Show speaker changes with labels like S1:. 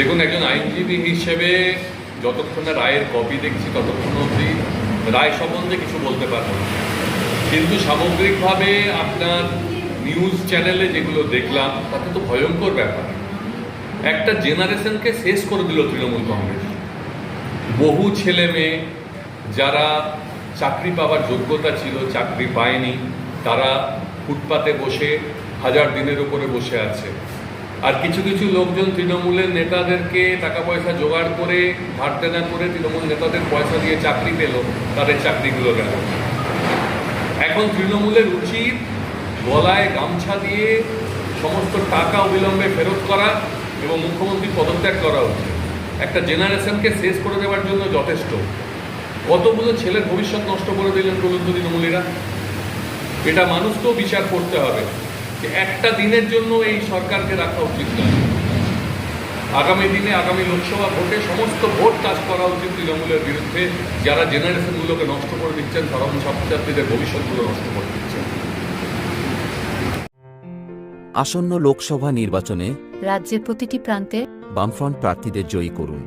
S1: দেখুন, একজন আইনজীবী হিসেবে যতক্ষণ না রায়ের কপি দেখছি ততক্ষণ অবধি রায় সম্বন্ধে কিছু বলতে পারবো না। কিন্তু সামগ্রিকভাবে আপনার নিউজ চ্যানেলে যেগুলো দেখলাম তাতে তো ভয়ঙ্কর ব্যাপার। একটা জেনারেশনকে শেষ করে দিল তৃণমূল কংগ্রেস। বহু ছেলে মেয়ে যারা চাকরি পাওয়ার যোগ্যতা ছিল, চাকরি পায়নি, তারা ফুটপাতে বসে হাজার দিনের উপরে বসে আছে। আর কিছু কিছু লোকজন তৃণমূলের নেতাদেরকে টাকা পয়সা জোগাড় করে ধার দেনা করে তৃণমূল নেতাদের পয়সা দিয়ে চাকরি পেল, তাদের চাকরিগুলো গেল। এখন তৃণমূলের উচিত গলায় গামছা দিয়ে সমস্ত টাকা অবিলম্বে ফেরত করা এবং মুখ্যমন্ত্রী পদত্যাগ করা উচিত। একটা জেনারেশনকে শেষ করে দেওয়ার জন্য যথেষ্ট। কতগুলো ছেলের ভবিষ্যৎ নষ্ট করে দিলেন বলুন তো তৃণমূলীরা। এটা মানুষকেও বিচার করতে হবে যে একটা দিনের জন্য এই সরকারকে রাখা উচিত নয়। আগামী দিনে আগামী লোকসভা ভোটে সমস্ত ভোট কাজ করা উচিত তৃণমূলের বিরুদ্ধে, যারা জেনারেশনগুলোকে নষ্ট করে দিচ্ছেন, সাধারণ ছাত্রছাত্রীদের ভবিষ্যৎগুলো নষ্ট করে দিচ্ছেন।
S2: আসন্ন লোকসভা নির্বাচনে
S3: রাজ্যের প্রতিটি প্রান্তে
S2: বামফ্রন্ট প্রার্থীদের জয়ী করুন।